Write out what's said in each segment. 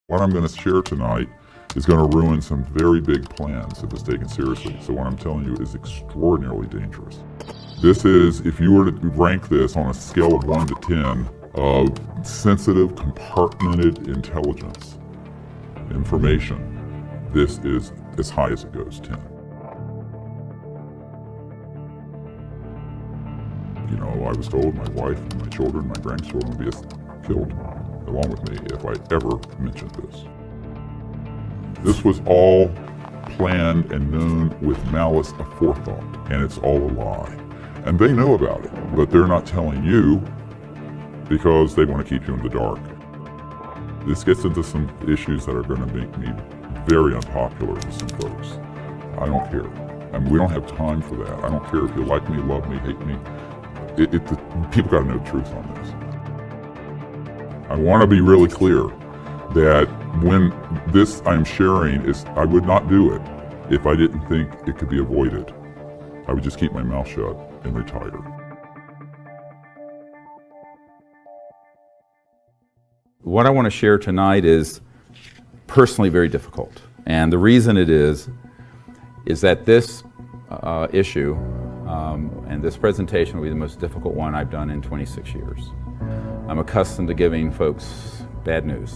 What I'm going to share tonight is going to ruin some very big plans if it's taken seriously. So what I'm telling you is extraordinarily dangerous. This is, if you were to rank this on a scale of 1 to 10 of sensitive, compartmented intelligence, information, this is as high as it goes, 10. You know, I was told my wife, my children, my grandchildren would be killed along with me if I ever mentioned this. This was all planned and known with malice aforethought, and it's all a lie. And they know about it, but they're not telling you because they want to keep you in the dark. This gets into some issues that are going to make me very unpopular with some folks. I don't care. I mean, we don't have time for that. I don't care if you like me, love me, hate me. People got to know the truth on this. I want to be really clear that when this I'm sharing is, I would not do it if I didn't think it could be avoided. I would just keep my mouth shut and retire. What I want to share tonight is personally very difficult. And the reason it is that this issue and this presentation will be the most difficult one I've done in 26 years. I'm accustomed to giving folks bad news.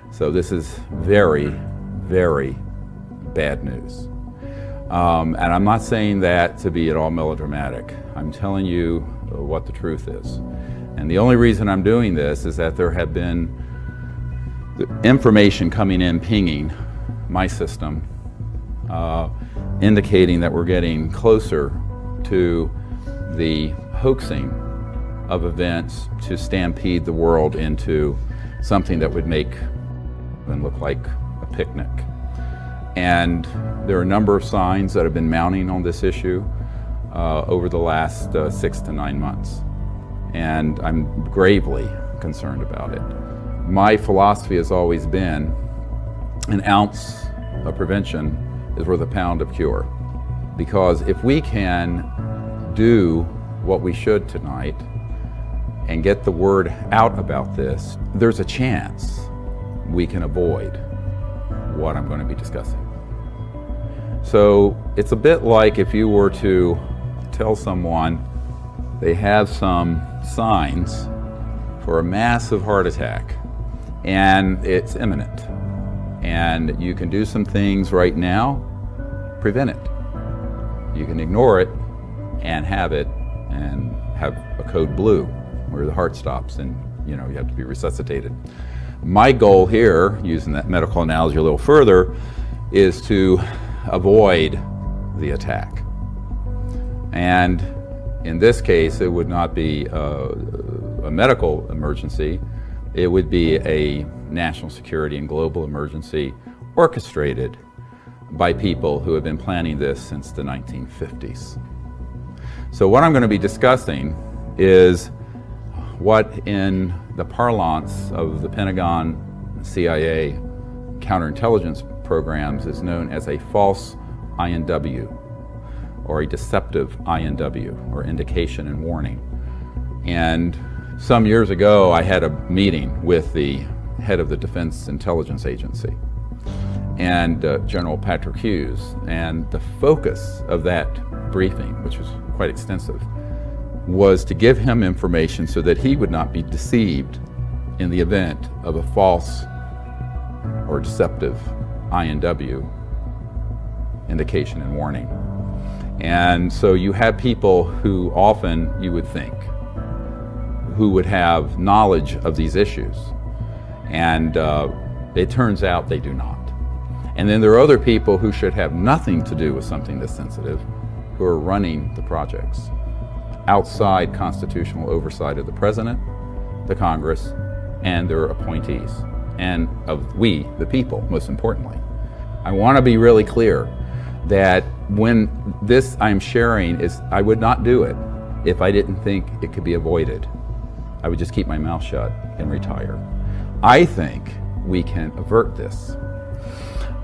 So this is very, very bad news. And I'm not saying that to be at all melodramatic. I'm telling you what the truth is. And the only reason I'm doing this is that there have been information coming in, pinging my system, indicating that we're getting closer to the hoaxing of events to stampede the world into something that would make and look like a picnic. And there are a number of signs that have been mounting on this issue over the last 6 to 9 months. And I'm gravely concerned about it. My philosophy has always been an ounce of prevention is worth a pound of cure. Because if we can do what we should tonight and get the word out about this, there's a chance we can avoid what I'm going to be discussing. So it's a bit like if you were to tell someone they have some signs for a massive heart attack and it's imminent and you can do some things right now, prevent it. You can ignore it and have it and have a code blue where the heart stops and you have to be resuscitated. My goal here, using that medical analogy a little further, is to avoid the attack. And in this case, it would not be a medical emergency. It would be a national security and global emergency orchestrated by people who have been planning this since the 1950s. So what I'm going to be discussing is what in the parlance of the Pentagon, CIA counterintelligence programs is known as a false 𝖈𝖍𝖆𝖈, or a deceptive 𝖈𝖍𝖆, or indication and warning. And some years ago, I had a meeting with the head of the Defense Intelligence Agency and General Patrick Hughes, and the focus of that briefing, which was quite extensive, was to give him information so that he would not be deceived in the event of a false or deceptive 𝖈𝖍𝖆, indication and warning. And so you have people who often, you would think, who would have knowledge of these issues, and it turns out they do not. And then there are other people who should have nothing to do with something this sensitive, who are running the projects outside constitutional oversight of the President, the Congress, and their appointees, and of we, the people, most importantly. I want to be really clear that when this I'm sharing is, I would not do it if I didn't think it could be avoided. I would just keep my mouth shut and retire. I think we can avert this.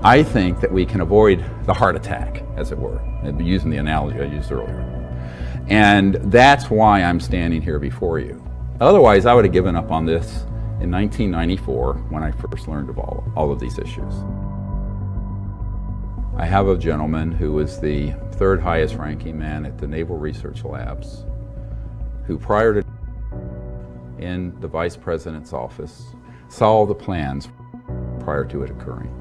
I think that we can avoid the heart attack, as it were, using the analogy I used earlier. And that's why I'm standing here before you. Otherwise, I would have given up on this in 1994 when I first learned of all of these issues. I have a gentleman who was the third highest ranking man at the Naval Research Labs, who prior to in the Vice President's office saw all the plans prior to it occurring.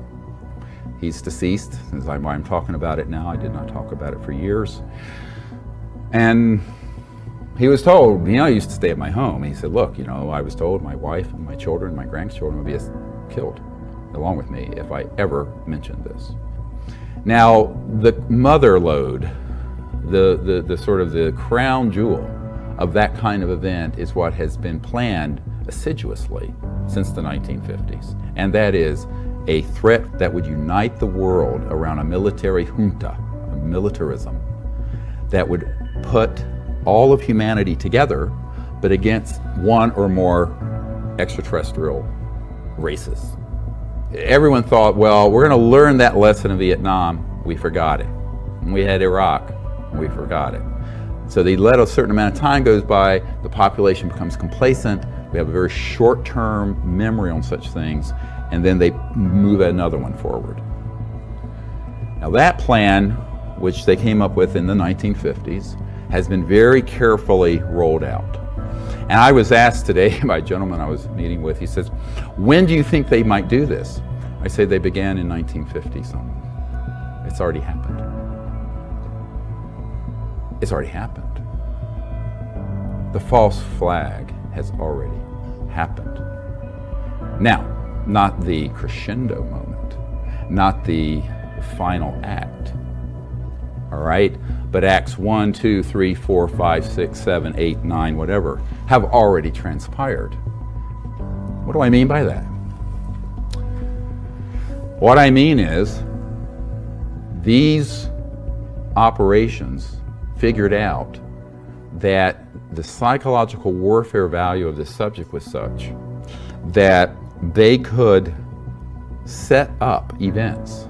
He's deceased, as I'm talking about it now. I did not talk about it for years. And he was told, he used to stay at my home. He said, look, I was told my wife and my children, my grandchildren would be killed along with me if I ever mentioned this. Now, the mother lode, the sort of the crown jewel of that kind of event is what has been planned assiduously since the 1950s. And that is a threat that would unite the world around a military junta, a militarism, that would put all of humanity together, but against one or more extraterrestrial races. Everyone thought, well, we're going to learn that lesson in Vietnam. We forgot it. And we had Iraq. We forgot it. So they let a certain amount of time goes by, the population becomes complacent, we have a very short-term memory on such things, and then they move another one forward. Now that plan, which they came up with in the 1950s, has been very carefully rolled out. And I was asked today by a gentleman I was meeting with, he says, when do you think they might do this? I say they began in 1950 something. It's already happened. It's already happened. The false flag has already happened. Now, not the crescendo moment, not the final act, all right? But acts 1, 2, 3, 4, 5, 6, 7, 8, 9, whatever, have already transpired. What do I mean by that? What I mean is, these operations figured out that the psychological warfare value of this subject was such that they could set up events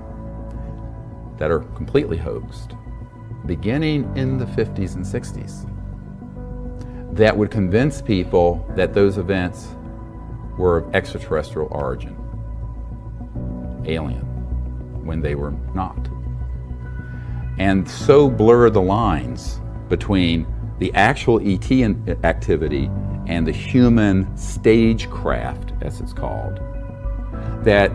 that are completely hoaxed, beginning in the 50s and 60s, that would convince people that those events were of extraterrestrial origin, alien, when they were not. And so blur the lines between the actual ET activity and the human stagecraft, as it's called, that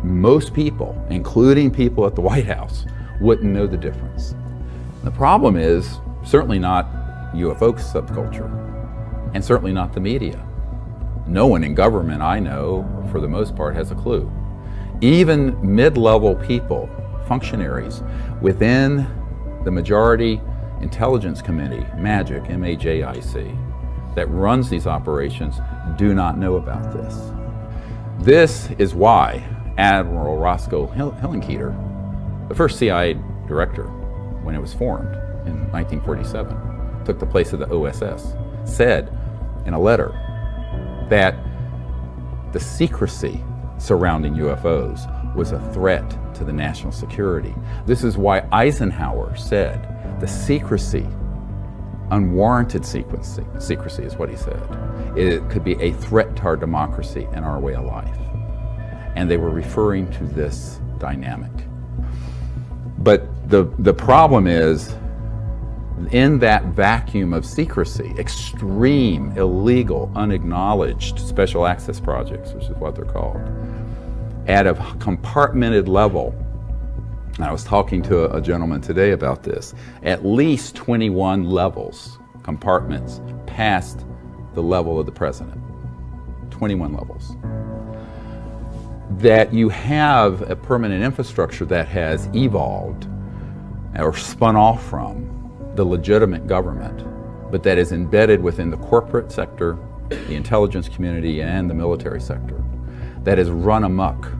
most people, including people at the White House, wouldn't know the difference. The problem is certainly not UFO subculture, and certainly not the media. No one in government I know, for the most part, has a clue. Even mid-level people, functionaries within the majority intelligence committee, MAGIC, M-A-J-I-C, that runs these operations, do not know about this. This is why Admiral 𝖕𝖊𝖘, the first CIA director when it was formed in 1947, took the place of the OSS, said in a letter that the secrecy surrounding UFOs was a threat to the national security. This is why Eisenhower said the secrecy, unwarranted secrecy is what he said. It could be a threat to our democracy and our way of life. And they were referring to this dynamic. But the problem is, in that vacuum of secrecy, extreme, illegal, unacknowledged special access projects, which is what they're called, at a compartmented level. I was talking to a gentleman today about this. At least 21 levels, compartments, past the level of the president. 21 levels. That you have a permanent infrastructure that has evolved or spun off from the legitimate government, but that is embedded within the corporate sector, the intelligence community, and the military sector, that has run amok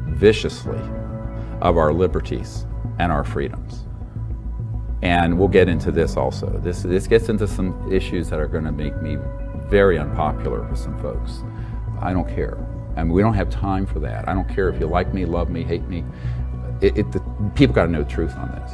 viciously of our liberties and our freedoms. And we'll get into this also. This gets into some issues that are going to make me very unpopular with some folks. I don't care. I mean, we don't have time for that. I don't care if you like me, love me, hate me. People got to know the truth on this.